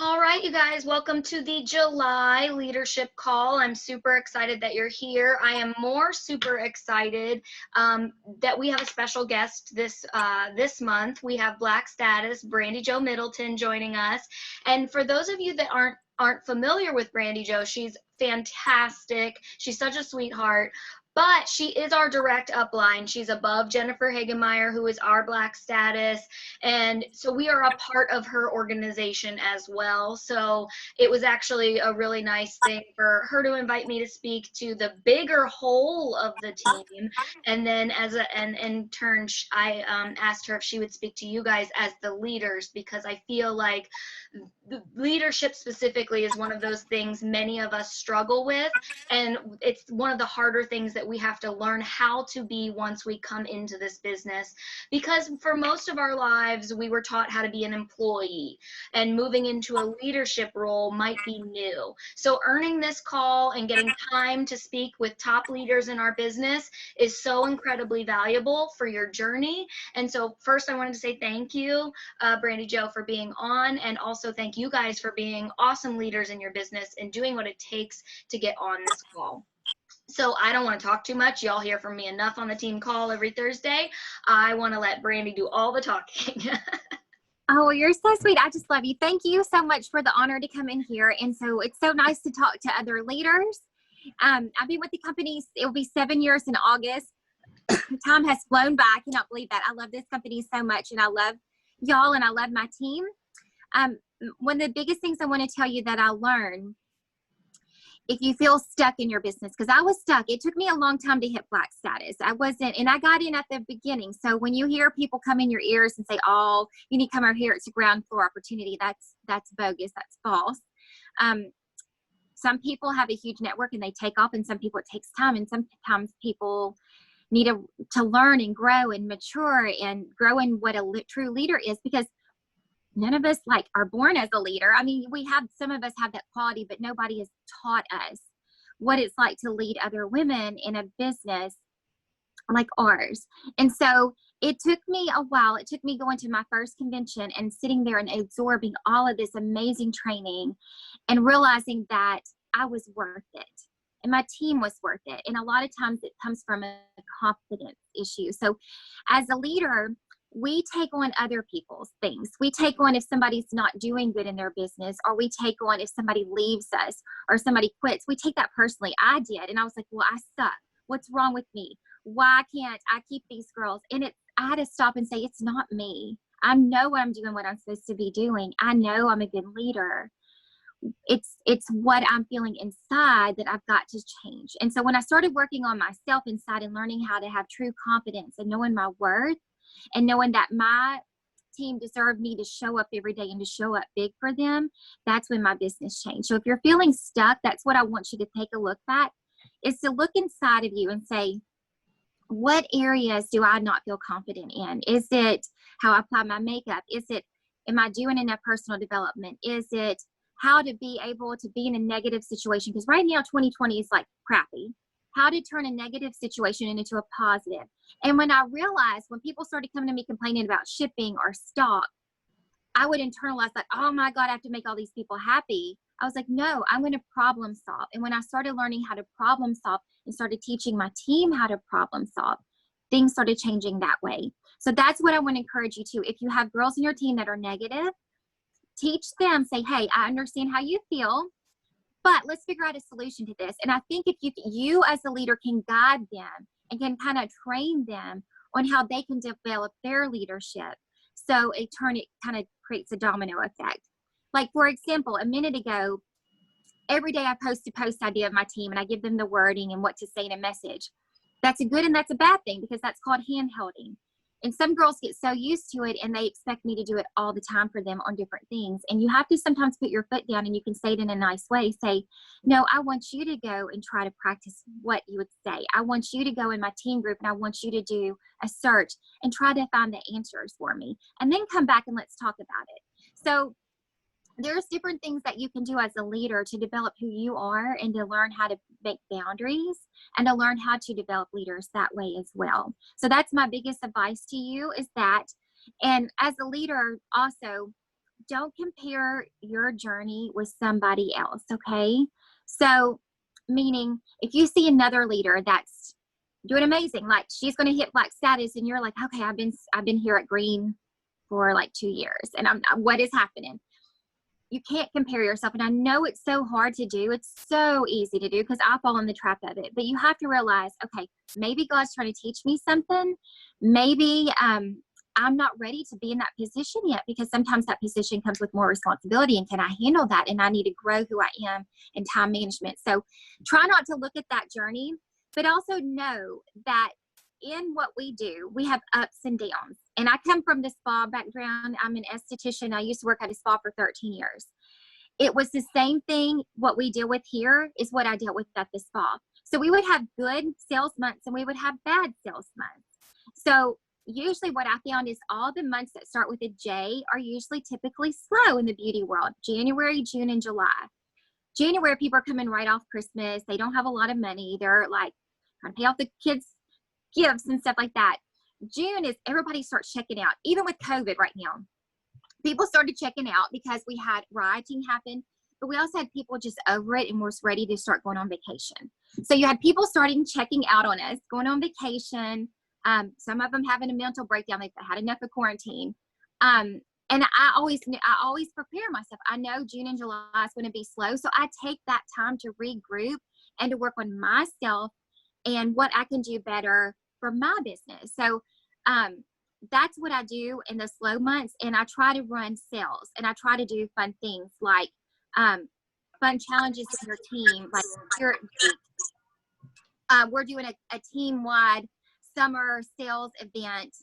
All right, you guys, welcome to the July leadership call. I'm super excited that you're here. I am more super excited that we have a special guest this month. We have Black Status, Brandi Jo Middleton joining us. And for those of you that aren't familiar with Brandi Jo, she's fantastic. She's such a sweetheart. But she is our direct upline. She's above Jennifer Hagemeyer, who is our Black Status. And so we are a part of her organization as well. So it was actually a really nice thing for her to invite me to speak to the bigger whole of the team. And then and in turn, I asked her if she would speak to you guys as the leaders, because I feel like the leadership specifically is one of those things many of us struggle with, and it's one of the harder things that we have to learn how to be once we come into this business, because for most of our lives we were taught how to be an employee, and moving into a leadership role might be new. So earning this call and getting time to speak with top leaders in our business is so incredibly valuable for your journey. And so first I wanted to say thank you, Brandi Jo, for being on, and also thank you guys for being awesome leaders in your business and doing what it takes to get on this call. So I don't want to talk too much. Y'all hear from me enough on the team call every Thursday. I want to let Brandi do all the talking. Oh, you're so sweet. I just love you. Thank you so much for the honor to come in here. And so it's so nice to talk to other leaders. I've been with the company, it'll be 7 years in August. Time has flown by. I cannot believe that. I love this company so much, and I love y'all, and I love my team. One of the biggest things I want to tell you that I learned, if you feel stuck in your business, because I was stuck. It took me a long time to hit Black Status. I wasn't, and I got in at the beginning. So when you hear people come in your ears and say, oh, you need to come over here, it's a ground floor opportunity, that's bogus, that's false. Some people have a huge network and they take off, and some people it takes time, and sometimes people need to learn and grow and mature and grow in what a true leader is, because none of us are born as a leader. I mean, some of us have that quality, but nobody has taught us what it's like to lead other women in a business like ours. And so it took me a while. It took me going to my first convention and sitting there and absorbing all of this amazing training and realizing that I was worth it and my team was worth it. And a lot of times it comes from a confidence issue. So as a leader, we take on other people's things. We take on if somebody's not doing good in their business, or we take on if somebody leaves us or somebody quits. We take that personally. I did. And I was like, well, I suck. What's wrong with me? Why can't I keep these girls? And I had to stop and say, it's not me. I know what I'm doing, what I'm supposed to be doing. I know I'm a good leader. It's what I'm feeling inside that I've got to change. And so when I started working on myself inside and learning how to have true confidence and knowing my worth, and knowing that my team deserved me to show up every day and to show up big for them, that's when my business changed. So if you're feeling stuck, that's what I want you to take a look at, is to look inside of you and say, what areas do I not feel confident in? Is it how I apply my makeup? Am I doing enough personal development? Is it how to be able to be in a negative situation? Because right now, 2020 is crappy. How to turn a negative situation into a positive. And when I realized, when people started coming to me complaining about shipping or stock, I would internalize oh my God, I have to make all these people happy. I was like, no, I'm going to problem solve. And when I started learning how to problem solve and started teaching my team how to problem solve, things started changing that way. So that's what I want to encourage you to. If you have girls in your team that are negative, teach them, say, hey, I understand how you feel, but let's figure out a solution to this. And I think if you as a leader can guide them and can kind of train them on how they can develop their leadership, so it kind of creates a domino effect. Like, for example, a minute ago, every day I post a post idea of my team and I give them the wording and what to say in a message. That's a good and that's a bad thing, because that's called hand-holding. And some girls get so used to it and they expect me to do it all the time for them on different things. And you have to sometimes put your foot down, and you can say it in a nice way. Say, no, I want you to go and try to practice what you would say. I want you to go in my team group and I want you to do a search and try to find the answers for me. And then come back and let's talk about it. So there's different things that you can do as a leader to develop who you are and to learn how to make boundaries and to learn how to develop leaders that way as well. So that's my biggest advice to you, is that. And as a leader, also don't compare your journey with somebody else, okay? So, meaning if you see another leader that's doing amazing, like she's going to hit black status, and you're like, okay, I've been here at green for like 2 years, and what is happening? You can't compare yourself. And I know it's so hard to do. It's so easy to do because I fall in the trap of it. But you have to realize, okay, maybe God's trying to teach me something. Maybe I'm not ready to be in that position yet, because sometimes that position comes with more responsibility. And can I handle that? And I need to grow who I am in time management. So try not to look at that journey, but also know that in what we do, we have ups and downs. And I come from the spa background. I'm an esthetician. I used to work at a spa for 13 years. It was the same thing. What we deal with here is what I dealt with at the spa. So we would have good sales months and we would have bad sales months. So usually what I found is all the months that start with a J are usually typically slow in the beauty world. January, June, and July. January, people are coming right off Christmas. They don't have a lot of money. They're like trying to pay off the kids' gifts and stuff like that. June is everybody starts checking out. Even with COVID right now, people started checking out because we had rioting happen, but we also had people just over it and was ready to start going on vacation. So you had people starting checking out on us, going on vacation. Some of them having a mental breakdown. They've had enough of quarantine. And I always prepare myself. I know June and July is going to be slow. So I take that time to regroup and to work on myself and what I can do better for my business. So that's what I do in the slow months. And I try to run sales, and I try to do fun things like fun challenges with your team. Like here we're doing a team-wide summer sales event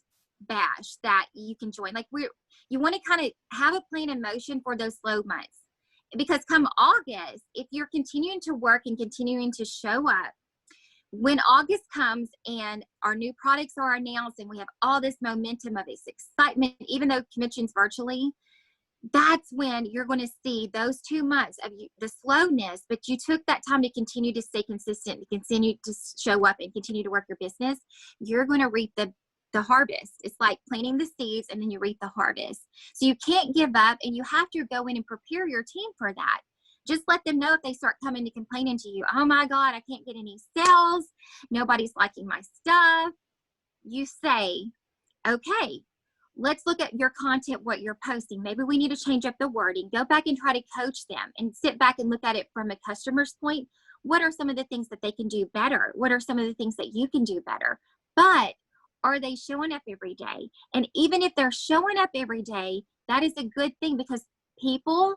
bash that you can join. Like you want to kind of have a plan in motion for those slow months, because come August, if you're continuing to work and continuing to show up, when August comes and our new products are announced and we have all this momentum of this excitement, even though convention's virtually, that's when you're going to see those 2 months of the slowness, but you took that time to continue to stay consistent, to continue to show up and continue to work your business. You're going to reap the harvest. It's like planting the seeds and then you reap the harvest. So you can't give up, and you have to go in and prepare your team for that. Just let them know if they start coming to complaining to you, oh my God, I can't get any sales. Nobody's liking my stuff. You say, okay, let's look at your content, what you're posting. Maybe we need to change up the wording. Go back and try to coach them and sit back and look at it from a customer's point. What are some of the things that they can do better? What are some of the things that you can do better? But are they showing up every day? And even if they're showing up every day, that is a good thing, because people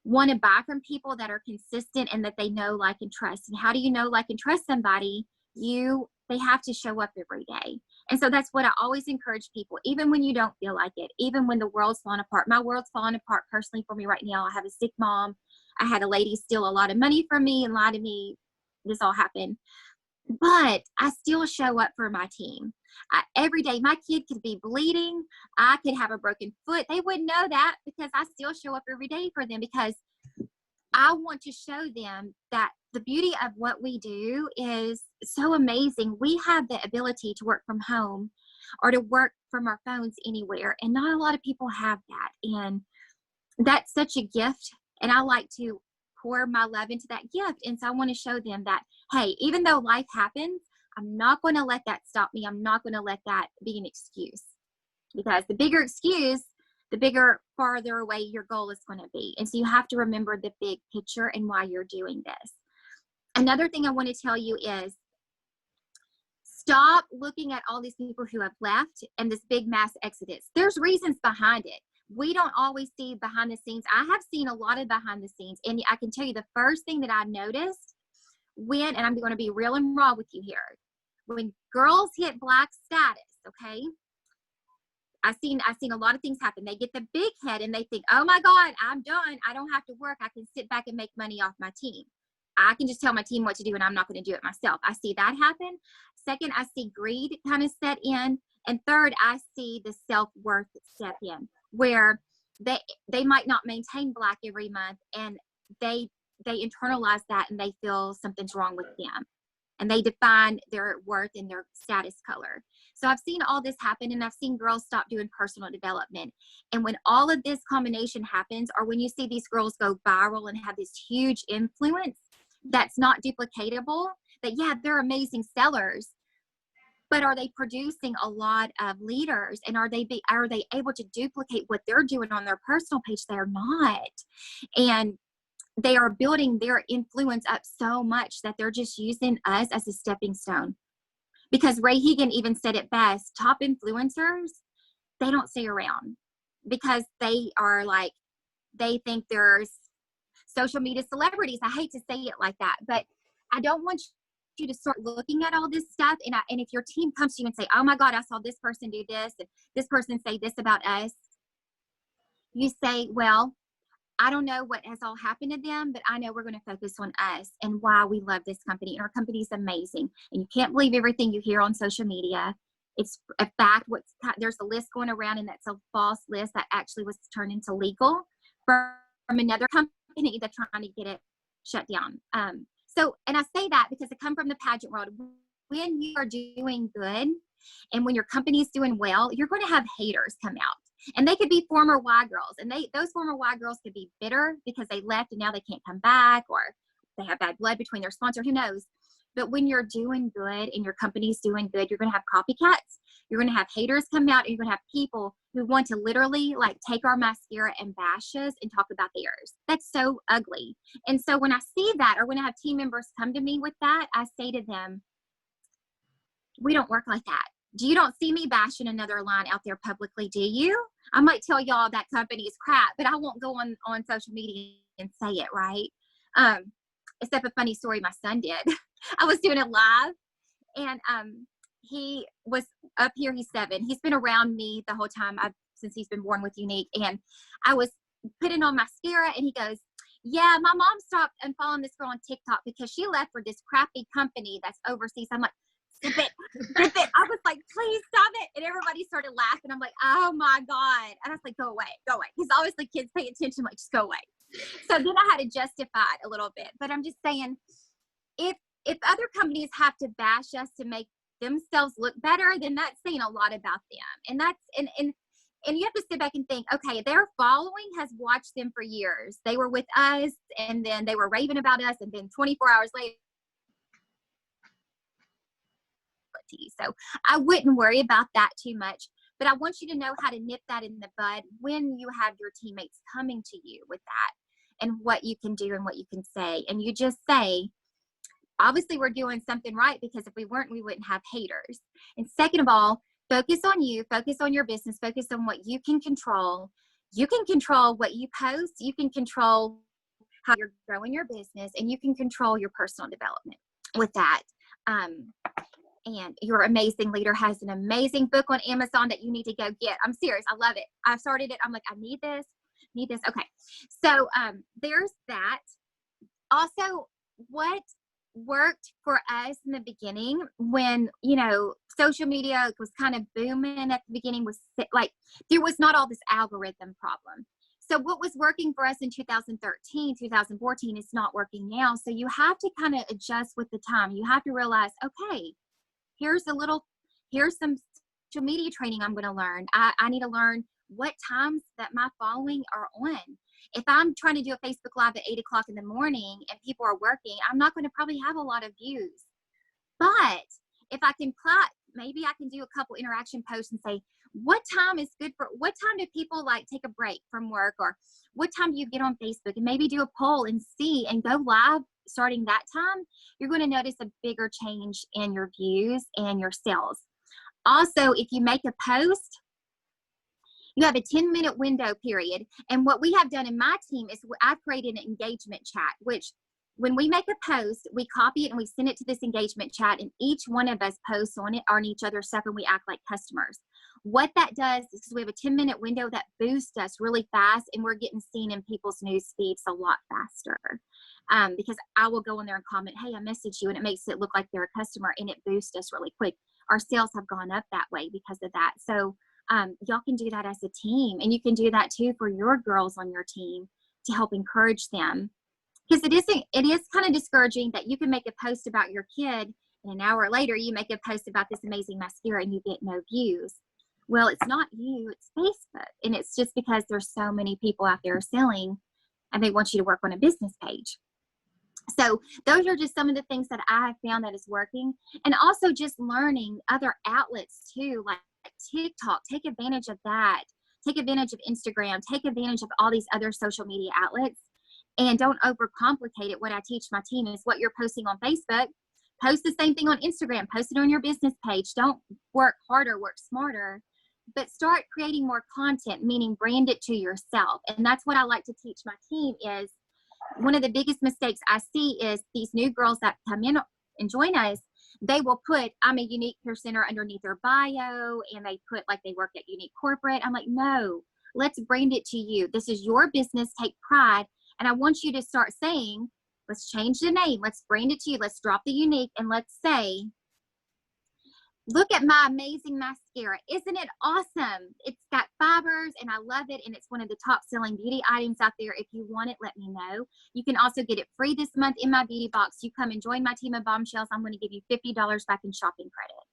want to buy from people that are consistent and that they know, like, and trust. And how do you know, like, and trust somebody? They have to show up every day. And so that's what I always encourage people, even when you don't feel like it, even when the world's falling apart. My world's falling apart personally for me right now. I have a sick mom. I had a lady steal a lot of money from me and lie to me. This all happened. But I still show up for my team. Every day, my kid could be bleeding. I could have a broken foot. They wouldn't know that, because I still show up every day for them, because I want to show them that the beauty of what we do is so amazing. We have the ability to work from home or to work from our phones anywhere. And not a lot of people have that. And that's such a gift. And I like to pour my love into that gift. And so I want to show them that, hey, even though life happens, I'm not going to let that stop me. I'm not going to let that be an excuse, because the bigger excuse, the bigger, farther away your goal is going to be. And so you have to remember the big picture and why you're doing this. Another thing I want to tell you is stop looking at all these people who have left and this big mass exodus. There's reasons behind it. We don't always see behind the scenes. I have seen a lot of behind the scenes. And I can tell you the first thing that I noticed and I'm going to be real and raw with you here, when girls hit black status, okay, I've seen a lot of things happen. They get the big head and they think, oh my God, I'm done. I don't have to work. I can sit back and make money off my team. I can just tell my team what to do and I'm not going to do it myself. I see that happen. Second, I see greed kind of set in. And third, I see the self-worth step in, where they might not maintain black every month, and they internalize that and they feel something's wrong with them. and they define their worth in their status color. So I've seen all this happen, and I've seen girls stop doing personal development. And when all of this combination happens, or when you see these girls go viral and have this huge influence that's not duplicatable, that yeah, they're amazing sellers, but are they producing a lot of leaders, and are they able to duplicate what they're doing on their personal page? They're not. And they are building their influence up so much that they're just using us as a stepping stone. Because Ray Hegan even said it best, top influencers, they don't stay around because they are like, they think they're social media celebrities. I hate to say it like that, but I don't want you to start looking at all this stuff. And if your team comes to you and say, oh my God, I saw this person do this and this person say this about us, you say, well, I don't know what has all happened to them, but I know we're going to focus on us and why we love this company. And our company is amazing. And you can't believe everything you hear on social media. It's a fact. There's a list going around, and that's a false list that actually was turned into legal from another company that's trying to get it shut down. And I say that because I come from the pageant world. When you are doing good and when your company is doing well, you're going to have haters come out. And they could be former Y girls, and those former Y girls could be bitter because they left and now they can't come back, or they have bad blood between their sponsor, who knows. But when you're doing good and your company's doing good, you're going to have copycats. You're going to have haters come out, and you're going to have people who want to literally like take our mascara and bash us and talk about theirs. That's so ugly. And so when I see that, or when I have team members come to me with that, I say to them, we don't work like that. You don't see me bashing another line out there publicly, do you? I might tell y'all that company is crap, but I won't go on social media and say it, right? Except a funny story my son did. I was doing it live, and he was up here. He's 7. He's been around me the whole time since he's been born with Unique. And I was putting on mascara, and he goes, yeah, my mom stopped unfollowing this girl on TikTok because she left for this crappy company that's overseas. I'm like, skip it. I was like, please stop it. And everybody started laughing. I'm like, oh my God. And I was like, go away. Because obviously kids pay attention, like, just go away. So then I had to justify it a little bit. But I'm just saying, if other companies have to bash us to make themselves look better, then that's saying a lot about them. And that's, and you have to sit back and think, okay, their following has watched them for years. They were with us, and then they were raving about us, and then 24 hours later. So I wouldn't worry about that too much, but I want you to know how to nip that in the bud when you have your teammates coming to you with that, and what you can do and what you can say. And you just say, obviously we're doing something right, because if we weren't, we wouldn't have haters. And second of all, focus on you, focus on your business, focus on what you can control. You can control what you post, you can control how you're growing your business, and you can control your personal development with that. And Your Amazing Leader has an amazing book on Amazon that you need to go get. I'm serious. I love it. I started it. I'm like, I need this. Okay. So there's that. Also, what worked for us in the beginning when, social media was kind of booming at the beginning was like, there was not all this algorithm problem. So what was working for us in 2013, 2014 is not working now. So you have to kind of adjust with the time. You have to realize, okay, here's some social media training I'm going to learn. I need to learn what times that my following are on. If I'm trying to do a Facebook Live at 8 o'clock in the morning and people are working, I'm not going to probably have a lot of views. But if I can maybe I can do a couple interaction posts and say, what time do people like take a break from work, or what time do you get on Facebook, and maybe do a poll and see and go live starting that time. You're going to notice a bigger change in your views and your sales. Also, if you make a post, you have a 10-minute window period. And what we have done in my team is I've created an engagement chat, which when we make a post, we copy it and we send it to this engagement chat, and each one of us posts on it, on each other's stuff, and we act like customers. What that does is we have a 10-minute window that boosts us really fast, and we're getting seen in people's news feeds a lot faster. Because I will go in there and comment, hey, I messaged you, and it makes it look like they're a customer, and it boosts us really quick. Our sales have gone up that way because of that. So y'all can do that as a team, and you can do that too for your girls on your team to help encourage them. Because it is kind of discouraging that you can make a post about your kid And an hour later, you make a post about this amazing mascara and you get no views. Well, it's not you, it's Facebook. And it's just because there's so many people out there selling and they want you to work on a business page. So those are just some of the things that I have found that is working. And also just learning other outlets too, like TikTok. Take advantage of that. Take advantage of Instagram. Take advantage of all these other social media outlets. And don't overcomplicate it. What I teach my team is what you're posting on Facebook. Post the same thing on Instagram. Post it on your business page. Don't work harder, work smarter. But start creating more content, meaning brand it to yourself. And that's what I like to teach my team is one of the biggest mistakes I see is these new girls that come in and join us, they will put, I'm a Unique Peer Center underneath their bio, and they put like they work at Unique Corporate. I'm like, no, let's brand it to you. This is your business. Take pride. And I want you to start saying, let's change the name. Let's brand it to you. Let's drop the Unique and let's say, look at my amazing mascara. Isn't it awesome? It's got fibers and I love it. And it's one of the top selling beauty items out there. If you want it, let me know. You can also get it free this month in my beauty box. You come and join my team of bombshells. I'm going to give you $50 back in shopping credit.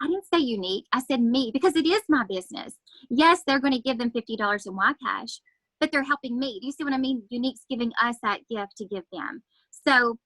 I didn't say Unique. I said me because it is my business. Yes, they're going to give them $50 in Y cash, but they're helping me. Do you see what I mean? Unique's giving us that gift to give them. So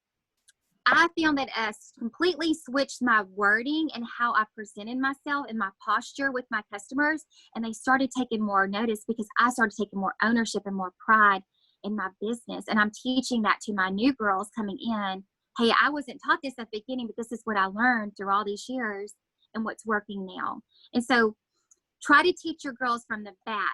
I found that I completely switched my wording and how I presented myself and my posture with my customers. And they started taking more notice because I started taking more ownership and more pride in my business. And I'm teaching that to my new girls coming in. Hey, I wasn't taught this at the beginning, but this is what I learned through all these years and what's working now. And so try to teach your girls from the bat.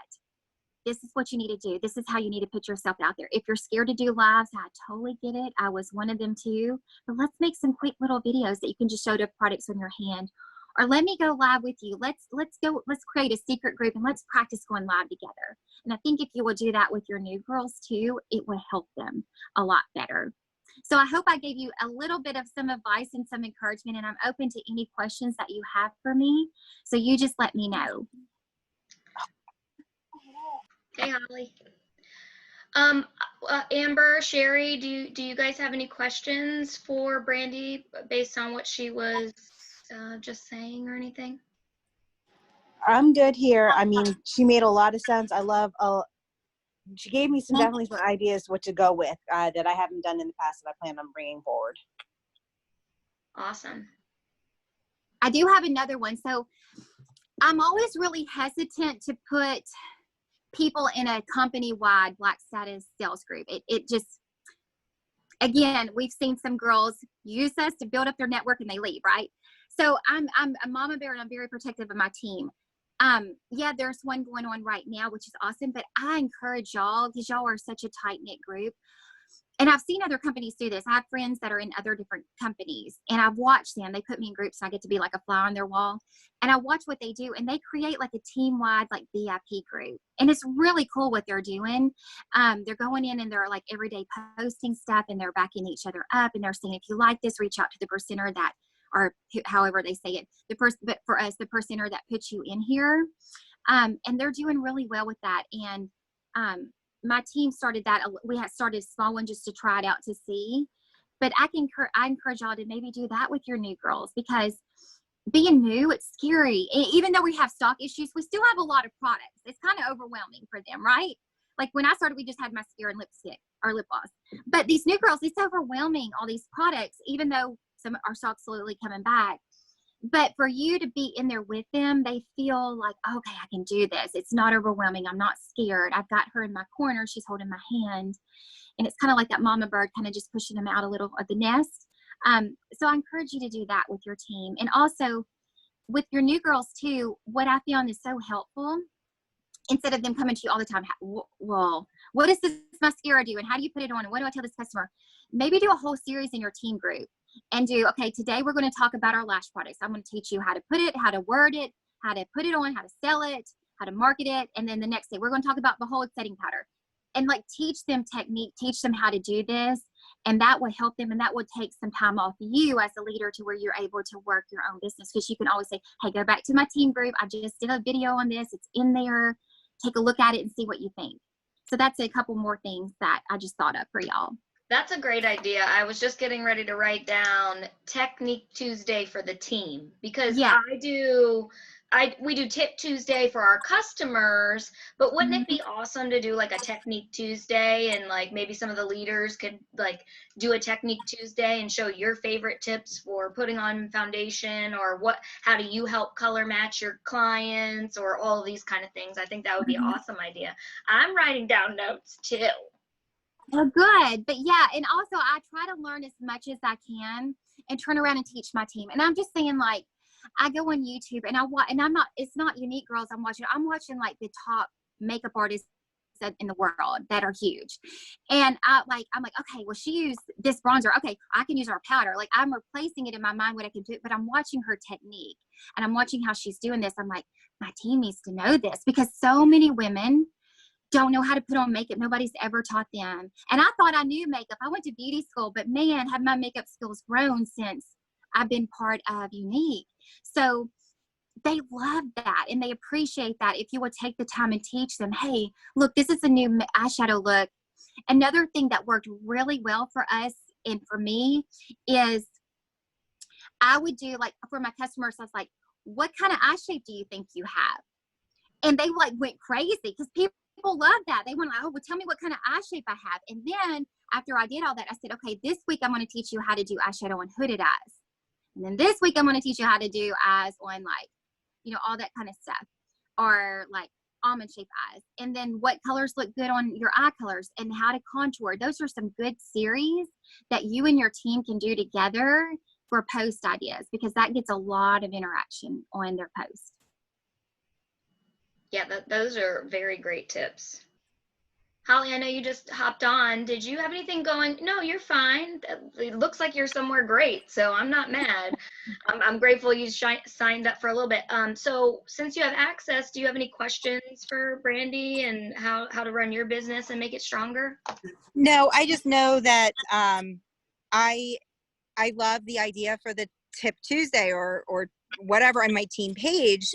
This is what you need to do. This is how you need to put yourself out there. If you're scared to do lives, I totally get it. I was one of them too. But let's make some quick little videos that you can just show the products on your hand. Or let me go live with you. Let's create a secret group and let's practice going live together. And I think if you will do that with your new girls too, it will help them a lot better. So I hope I gave you a little bit of some advice and some encouragement, and I'm open to any questions that you have for me. So you just let me know. Hey, Holly. Amber, Sherry, do you guys have any questions for Brandi based on what she was just saying or anything? I'm good here. I mean, she made a lot of sense. I love, she gave me definitely some ideas what to go with that I haven't done in the past that I plan on bringing forward. Awesome. I do have another one. So I'm always really hesitant to put people in a company-wide Black status sales group. It just, again, we've seen some girls use us to build up their network and they leave, right? So I'm a mama bear and I'm very protective of my team. Yeah, there's one going on right now, which is awesome, but I encourage y'all because y'all are such a tight-knit group. And I've seen other companies do this. I have friends that are in other different companies and I've watched them. They put me in groups and I get to be like a fly on their wall. And I watch what they do and they create like a team-wide like VIP group. And it's really cool what they're doing. They're going in and they're like everyday posting stuff and they're backing each other up and they're saying, if you like this, reach out to the percenter that, or however they say it, but for us, the percenter that puts you in here. And they're doing really well with that. And my team started that. We had started a small one just to try it out to see. But I encourage y'all to maybe do that with your new girls because being new, it's scary. Even though we have stock issues, we still have a lot of products. It's kind of overwhelming for them, right? Like when I started, we just had mascara and lipstick or lip gloss. But these new girls, it's overwhelming, all these products, even though some our stock's slowly coming back. But for you to be in there with them, they feel like, okay, I can do this. It's not overwhelming. I'm not scared. I've got her in my corner. She's holding my hand. And it's kind of like that mama bird kind of just pushing them out a little of the nest. So I encourage you to do that with your team. And also with your new girls too, what I found is so helpful, instead of them coming to you all the time, well, what does this mascara do? And how do you put it on? And what do I tell this customer? Maybe do a whole series in your team group. And do, okay, today we're going to talk about our lash products. I'm going to teach you how to put it, how to word it, how to put it on, how to sell it, how to market it. And then the next day we're going to talk about the whole setting powder and like teach them technique, teach them how to do this. And that will help them. And that will take some time off you as a leader to where you're able to work your own business. Because you can always say, hey, go back to my team group. I just did a video on this. It's in there. Take a look at it and see what you think. So that's a couple more things that I just thought of for y'all. That's a great idea. I was just getting ready to write down Technique Tuesday for the team because Yeah. we do Tip Tuesday for our customers, but wouldn't Mhm. it be awesome to do like a Technique Tuesday and like maybe some of the leaders could like do a Technique Tuesday and show your favorite tips for putting on foundation or how do you help color match your clients or all of these kind of things. I think that would be an Mhm. awesome idea. I'm writing down notes too. Oh, good. But yeah, and also I try to learn as much as I can and turn around and teach my team. And I'm just saying, like, I go on YouTube and I watch, and it's not unique girls I'm watching. I'm watching like the top makeup artists in the world that are huge. And I'm like, okay, well, she used this bronzer. Okay, I can use her powder. Like, I'm replacing it in my mind what I can do, but I'm watching her technique and I'm watching how she's doing this. I'm like, my team needs to know this because so many women don't know how to put on makeup. Nobody's ever taught them. And I thought I knew makeup. I went to beauty school, but man, have my makeup skills grown since I've been part of Unique. So they love that and they appreciate that if you would take the time and teach them, hey, look, this is a new eyeshadow look. Another thing that worked really well for us and for me is I would do, like, for my customers, I was like, what kind of eye shape do you think you have? And they like went crazy because people love that. They want, oh, well, tell me what kind of eye shape I have. And then after I did all that, I said, okay, this week I'm going to teach you how to do eyeshadow on hooded eyes. And then this week I'm going to teach you how to do eyes on, like, all that kind of stuff, or like almond shaped eyes. And then what colors look good on your eye colors and how to contour. Those are some good series that you and your team can do together for post ideas, because that gets a lot of interaction on their post. Yeah, those are very great tips. Holly, I know you just hopped on. Did you have anything going? No, you're fine. It looks like you're somewhere great, so I'm not mad. I'm grateful you signed up for a little bit. So since you have access, do you have any questions for Brandi and how to run your business and make it stronger? No, I just know that I love the idea for the Tip Tuesday or whatever on my team page.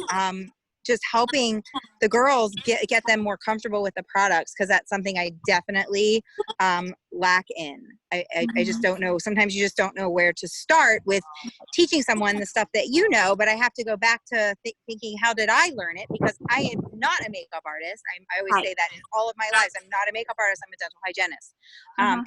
Just helping the girls get them more comfortable with the products, because that's something I definitely lack in. I just don't know. Sometimes you just don't know where to start with teaching someone the stuff that you know, but I have to go back to thinking, how did I learn it? Because I am not a makeup artist. I always say that in all of my lives. I'm not a makeup artist. I'm a dental hygienist.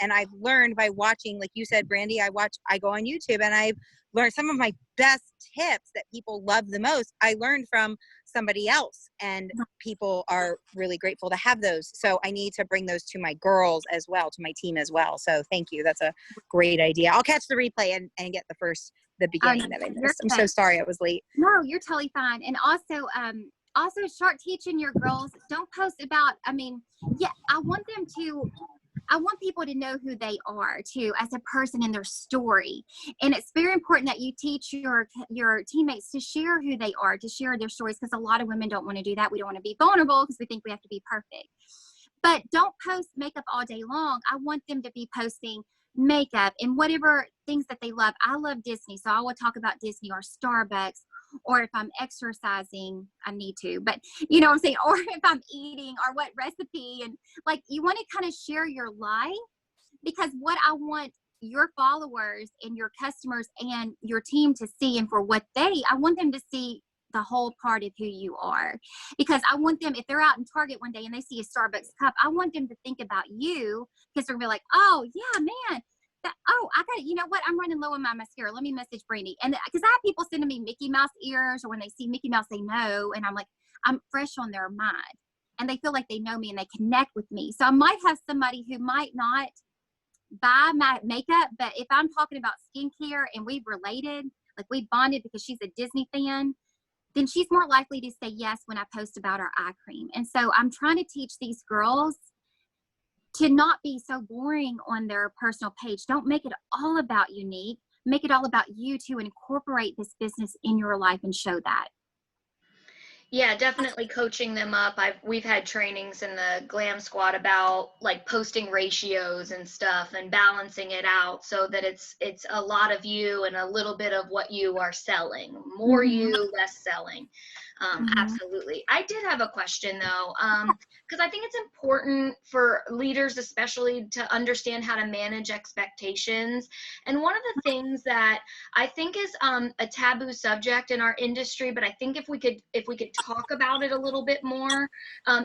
And I've learned by watching, like you said, Brandi, I go on YouTube and I've learned some of my best tips that people love the most. I learned from somebody else, and people are really grateful to have those. So I need to bring those to my girls as well, to my team as well. So thank you. That's a great idea. I'll catch the replay and get the beginning that I missed. I'm so sorry I was late. No, you're totally fine. And also start teaching your girls. Don't post about, I want people to know who they are too as a person in their story. And it's very important that you teach your teammates to share who they are, to share their stories, because a lot of women don't want to do that. We don't want to be vulnerable because we think we have to be perfect. But don't post makeup all day long. I want them to be posting makeup and whatever things that they love. I love Disney, so I will talk about Disney or Starbucks, or if I'm exercising, I need to, but you know what I'm saying, or if I'm eating, or what recipe. And like, you want to kind of share your life, because what I want your followers and your customers and your team to see, and for what I want them to see the whole part of who you are. Because I want them, if they're out in Target one day and they see a Starbucks cup, I want them to think about you, because they're gonna be like, oh yeah, man, I got it. You know what? I'm running low on my mascara. Let me message Brandi. And because I have people sending me Mickey Mouse ears, or when they see Mickey Mouse, they know. And I'm like, I'm fresh on their mind. And they feel like they know me and they connect with me. So I might have somebody who might not buy my makeup, but if I'm talking about skincare and we've related, like we bonded because she's a Disney fan, then she's more likely to say yes when I post about our eye cream. And so I'm trying to teach these girls to not be so boring on their personal page. Don't make it all about Unique. Make it all about you to incorporate this business in your life and show that. Yeah, definitely coaching them up. We've had trainings in the Glam Squad about like posting ratios and stuff and balancing it out so that it's a lot of you and a little bit of what you are selling. More you, less selling. Absolutely. I did have a question though, because I think it's important for leaders, especially, to understand how to manage expectations. And one of the things that I think is a taboo subject in our industry, but I think if we could talk about it a little bit more,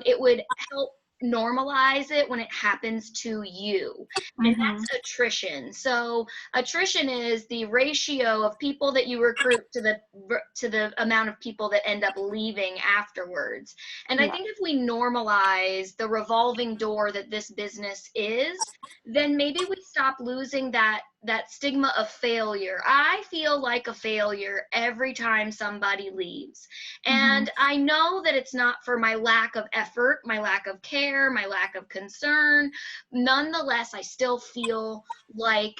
it would help normalize it when it happens to you, and that's attrition. So attrition is the ratio of people that you recruit to the amount of people that end up leaving afterwards. And I think if we normalize the revolving door that this business is, then maybe we stop losing that stigma of failure. I feel like a failure every time somebody leaves. And I know that it's not for my lack of effort, my lack of care, my lack of concern. Nonetheless, I still feel like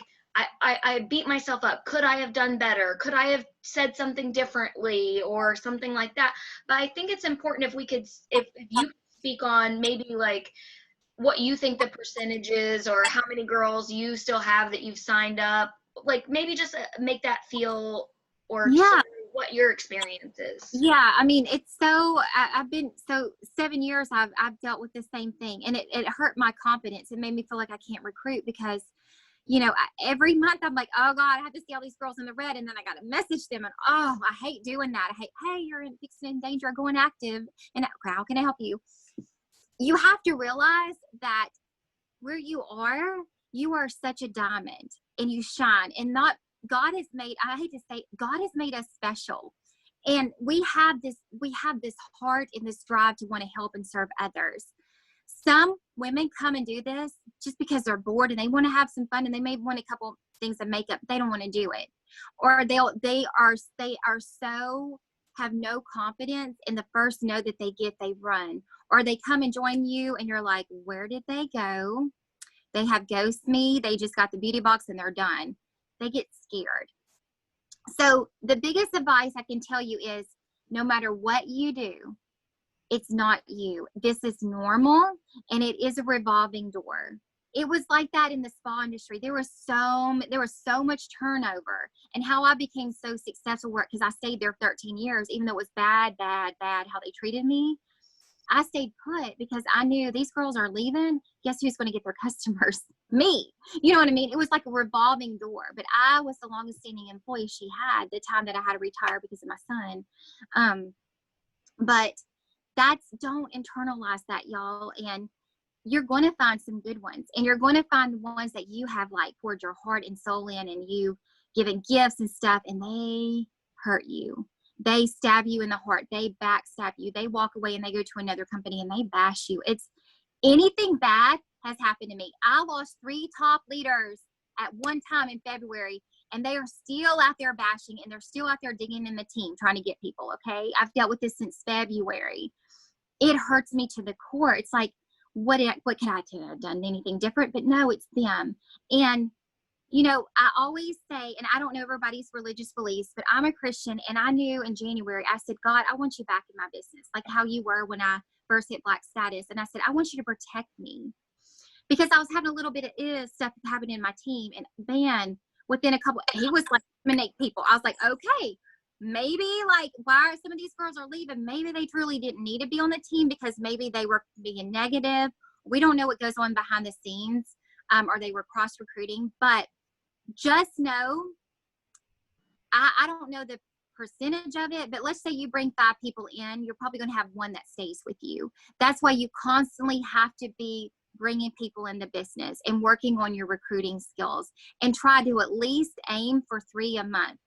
I beat myself up. Could I have done better? Could I have said something differently or something like that? But I think it's important if you could speak on maybe like what you think the percentage is, or how many girls you still have that you've signed up, like maybe just make that feel, or share what your experience is. Yeah, I mean, it's so, I've been, so 7 years I've dealt with the same thing, and it hurt my confidence. It made me feel like I can't recruit because, you know, every month I'm like, oh God, I have to see all these girls in the red, and then I got to message them, and oh, I hate doing that. I hate, hey, you're in danger of going active, and how can I help you? You have to realize that where you are such a diamond, and you shine, and not, God has made, I hate to say, God has made us special. And we have this heart and this drive to want to help and serve others. Some women come and do this just because they're bored and they want to have some fun, and they may want a couple things of makeup. They don't want to do it. Or they are so have no confidence, and the first no that they get, they run. Or they come and join you and you're like, where did they go? They have ghost me. They just got the beauty box and they're done. They get scared. So the biggest advice I can tell you is, no matter what you do, it's not you. This is normal, and it is a revolving door. It was like that in the spa industry. There was so much turnover, and how I became so successful because I stayed there 13 years, even though it was bad how they treated me. I stayed put because I knew these girls are leaving. Guess who's going to get their customers? Me. You know what I mean? It was like a revolving door, but I was the longest standing employee she had the time that I had to retire because of my son. But don't internalize that, y'all. And you're going to find some good ones, and you're going to find the ones that you have like poured your heart and soul in, and you given gifts and stuff, and they hurt you. They stab you in the heart. They backstab you. They walk away and they go to another company and they bash you. It's anything bad has happened to me. I lost 3 top leaders at one time in February, and they are still out there bashing, and they're still out there digging in the team, trying to get people. Okay. I've dealt with this since February. It hurts me to the core. It's like, what can I do? I've done anything different? But no, it's them. And you know, I always say, and I don't know everybody's religious beliefs, but I'm a Christian, and I knew in January, I said, God, I want you back in my business, like how you were when I first hit Black status. And I said, I want you to protect me, because I was having a little bit of stuff happening in my team. And man, within a couple, he was like 8 people. I was like, okay, maybe like, why are some of these girls are leaving? Maybe they truly didn't need to be on the team, because maybe they were being negative. We don't know what goes on behind the scenes, or they were cross recruiting. But just know, I don't know the percentage of it, but let's say you bring 5 people in, you're probably going to have 1 that stays with you. That's why you constantly have to be bringing people in the business and working on your recruiting skills, and try to at least aim for 3 a month.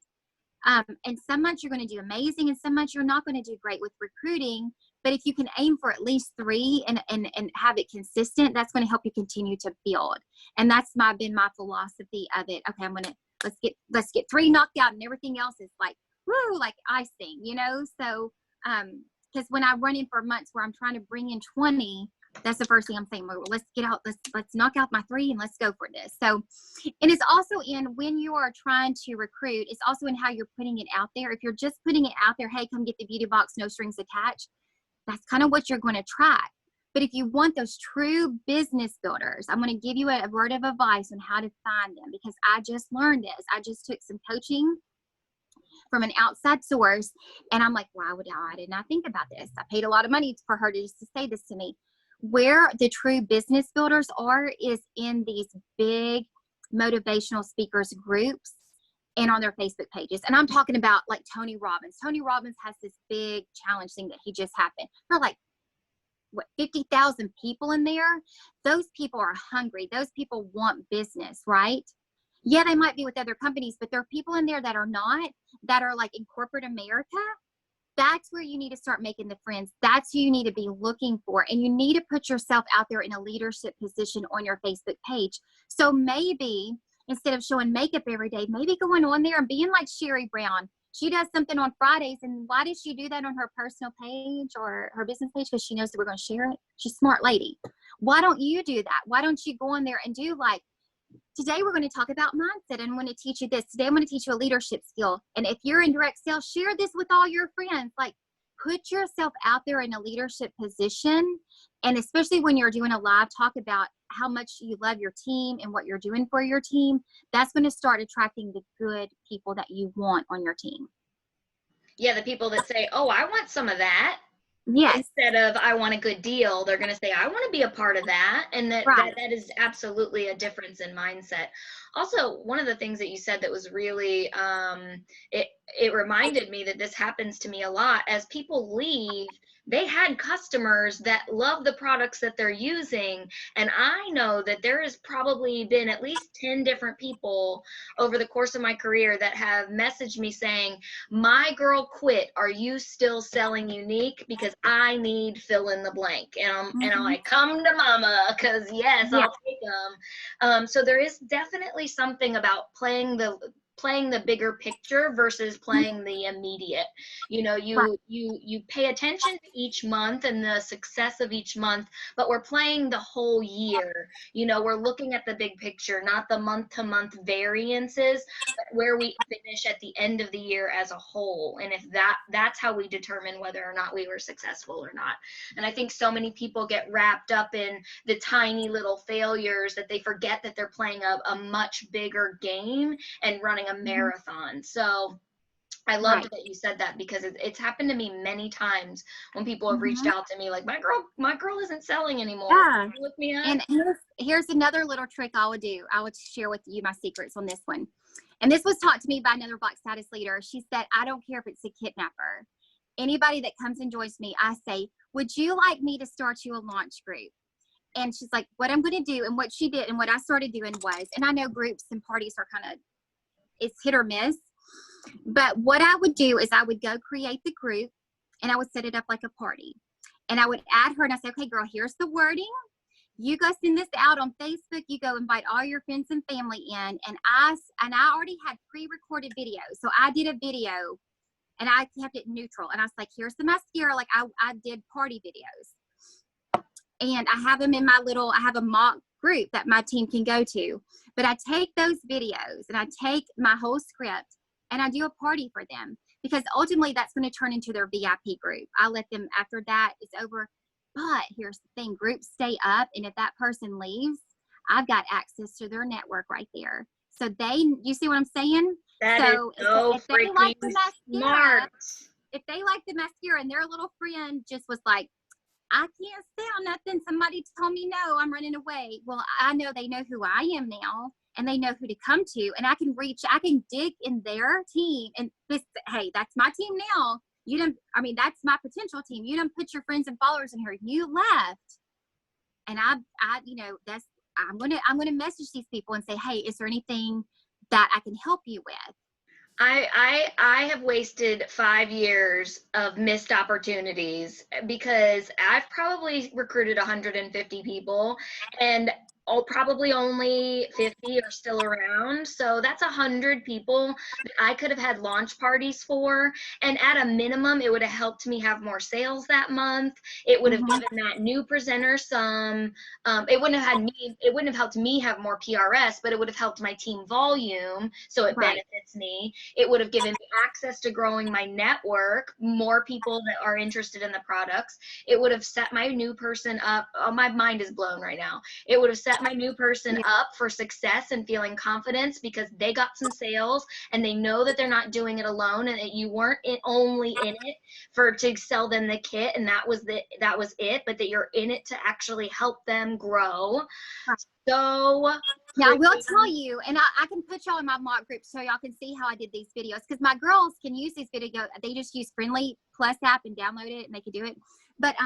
And some months you're going to do amazing, and some months you're not going to do great with recruiting. But if you can aim for at least 3 and have it consistent, that's going to help you continue to build. And that's been my philosophy of it. Okay, let's get 3 knocked out, and everything else is like, woo, like icing, you know? So, because when I run in for months where I'm trying to bring in 20, that's the first thing I'm saying. Well, let's knock out my 3 and let's go for this. So, and it's also in when you are trying to recruit, it's also in how you're putting it out there. If you're just putting it out there, hey, come get the beauty box, no strings attached, that's kind of what you're going to track. But if you want those true business builders, I'm going to give you a word of advice on how to find them, because I just learned this. I just took some coaching from an outside source. And I'm like, why did not think about this? I paid a lot of money for her to just to say this to me. Where the true business builders are is in these big motivational speakers groups and on their Facebook pages. And I'm talking about like Tony Robbins. Tony Robbins has this big challenge thing that he just happened. They're like, what, 50,000 people in there? Those people are hungry. Those people want business, right? Yeah, they might be with other companies, but there are people in there that are not, that are like in corporate America. That's where you need to start making the friends. That's who you need to be looking for. And you need to put yourself out there in a leadership position on your Facebook page. So maybe instead of showing makeup every day, maybe going on there and being like Sherry Brown. She does something on Fridays. And why does she do that on her personal page or her business page? Because she knows that we're going to share it. She's a smart lady. Why don't you do that? Why don't you go on there and do like, today we're going to talk about mindset, and I'm going to teach you this. Today I'm going to teach you a leadership skill. And if you're in direct sales, share this with all your friends. Like, put yourself out there in a leadership position. And especially when you're doing a live, talk about how much you love your team and what you're doing for your team. That's going to start attracting the good people that you want on your team. Yeah, the people that say, oh, I want some of that. Yes. Instead of I want a good deal, they're going to say I want to be a part of that, and that is absolutely a difference in mindset. Also, one of the things that you said that was really it reminded me that this happens to me a lot. As people leave, they had customers that love the products that they're using, and I know that there has probably been at least 10 different people over the course of my career that have messaged me saying, my girl quit, are you still selling Unique? Because I need fill in the blank. And I'm like, come to mama, because yes, I'll take them. So there is definitely something about playing the bigger picture versus playing the immediate. You know, you pay attention to each month and the success of each month, but we're playing the whole year. You know, we're looking at the big picture, not the month to month variances, but where we finish at the end of the year as a whole. And if that's how we determine whether or not we were successful or not. And I think so many people get wrapped up in the tiny little failures that they forget that they're playing a much bigger game and running a marathon. So I loved that you said that, because it's happened to me many times when people have reached out to me like, my girl isn't selling anymore. Yeah. Look me up. And here's another little trick I would do. I would share with you my secrets on this one. And this was taught to me by another Black status leader. She said, I don't care if it's a kidnapper. Anybody that comes and joins me, I say, would you like me to start you a launch group? And she's like, what I'm going to do, and what she did and what I started doing was, and I know groups and parties are kind of, it's hit or miss. But what I would do is I would go create the group, and I would set it up like a party. And I would add her, and I say, okay, girl, here's the wording. You go send this out on Facebook. You go invite all your friends and family in. And I already had pre-recorded videos. So I did a video, and I kept it neutral. And I was like, here's the mascara. Like I did party videos. And I have them in I have a mock group that my team can go to. But I take those videos and I take my whole script and I do a party for them, because ultimately that's going to turn into their VIP group. I let them, after that is over. But here's the thing, groups stay up. And if that person leaves, I've got access to their network right there. So you see what I'm saying? That so is so if they like the mascara, smart. If they like the mascara and their little friend just was like, I can't sell nothing, somebody told me no, I'm running away. Well, I know they know who I am now, and they know who to come to, and I can dig in their team and this, hey, that's my team now. That's my potential team. You don't put your friends and followers in here. You left. And I'm going to message these people and say, hey, is there anything that I can help you with? I have wasted 5 years of missed opportunities, because I've probably recruited 150 people, and probably only 50 are still around. So that's 100 people that I could have had launch parties for. And at a minimum, it would have helped me have more sales that month. It would have given that new presenter some, it wouldn't have helped me have more PRS, but it would have helped my team volume. So it benefits me. It would have given me access to growing my network, more people that are interested in the products. It would have set my new person up. Oh, my mind is blown right now. It would have set set my new person up for success and feeling confidence because they got some sales and they know that they're not doing it alone, and that you weren't only in it to sell them the kit and that was it, but that you're in it to actually help them grow. So now I will tell you, and I can put y'all in my mock group so y'all can see how I did these videos, because my girls can use these videos. They just use Friendly Plus app and download it and they can do it. But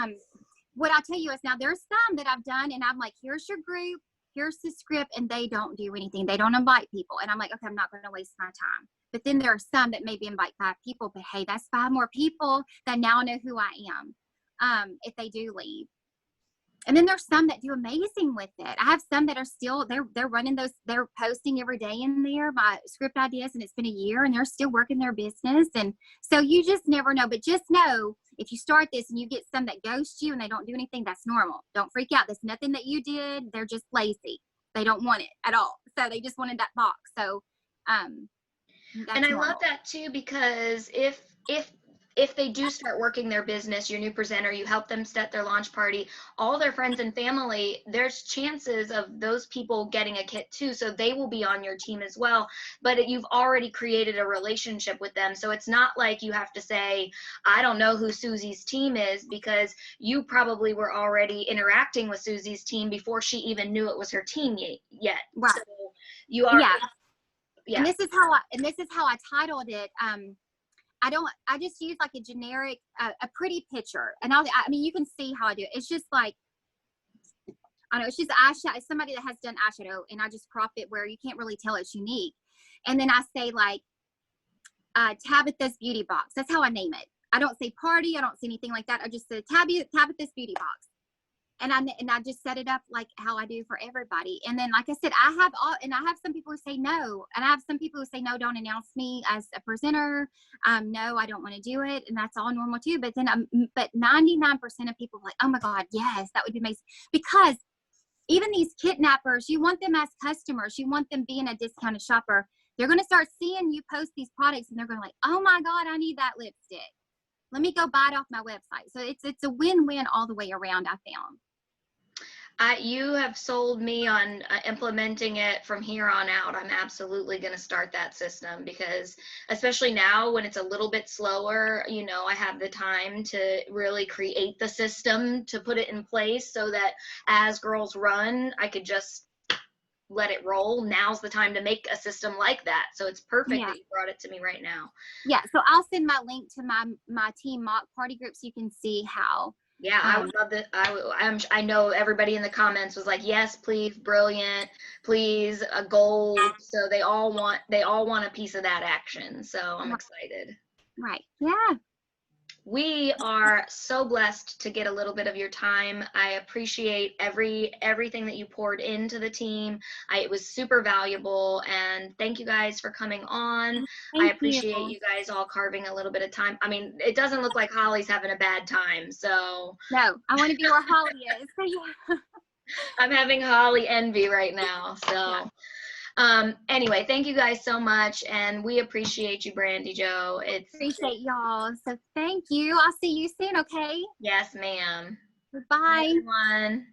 what I'll tell you is, now there's some that I've done and I'm like, here's your group, here's the script, and they don't do anything. They don't invite people. And I'm like, okay, I'm not going to waste my time. But then there are some that maybe invite 5 people, but hey, that's 5 more people that now know who I am if they do leave. And then there's some that do amazing with it. I have some that are still, they're running those, they're posting every day in there, my script ideas, and it's been a year and they're still working their business. And so you just never know, but just know if you start this and you get some that ghost you and they don't do anything, that's normal. Don't freak out. There's nothing that you did. They're just lazy. They don't want it at all. So they just wanted that box. So, and I love that too, because if they do start working their business, your new presenter, you help them set their launch party, all their friends and family, there's chances of those people getting a kit too. So they will be on your team as well, but you've already created a relationship with them. So it's not like you have to say, I don't know who Susie's team is, because you probably were already interacting with Susie's team before she even knew it was her team yet. Right. So you are. Yeah. And this is how I titled it. I just use like a generic, a pretty picture. And I mean, you can see how I do it. It's just like, I don't know, it's just eyeshadow. It's somebody that has done eyeshadow, and I just crop it where you can't really tell it's unique. And then I say like, Tabitha's Beauty Box. That's how I name it. I don't say party. I don't say anything like that. I just say Tabitha's Beauty Box. And I just set it up like how I do for everybody. And then, like I said, I have some people who say no, and I have some people who say no, don't announce me as a presenter. No, I don't want to do it, and that's all normal too. But then, but 99% of people are like, oh my God, yes, that would be amazing. Because even these kidnappers, you want them as customers, you want them being a discounted shopper. They're going to start seeing you post these products, and they're going to like, oh my God, I need that lipstick. Let me go buy it off my website. So it's a win-win all the way around, I found. You have sold me on implementing it from here on out. I'm absolutely going to start that system, because especially now when it's a little bit slower, you know, I have the time to really create the system to put it in place so that as girls run, I could just let it roll. Now's the time to make a system like that. So it's perfect that you brought it to me right now. Yeah. So I'll send my link to my team mock party group so you can see how. Yeah, I would love that. I know everybody in the comments was like, yes, please, brilliant, please, a gold. So they all want a piece of that action. So I'm excited. Right. Yeah. We are so blessed to get a little bit of your time. I appreciate everything that you poured into the team. It was super valuable, and thank you guys for coming on. I appreciate you guys all carving a little bit of time. I mean, it doesn't look like Holly's having a bad time, so. No, I want to be where Holly is. So yeah. I'm having Holly envy right now, so. Yeah. Anyway, thank you guys so much, and we appreciate you, Brandi Jo. Appreciate y'all. So thank you. I'll see you soon, okay? Yes, ma'am. Bye. Bye, everyone.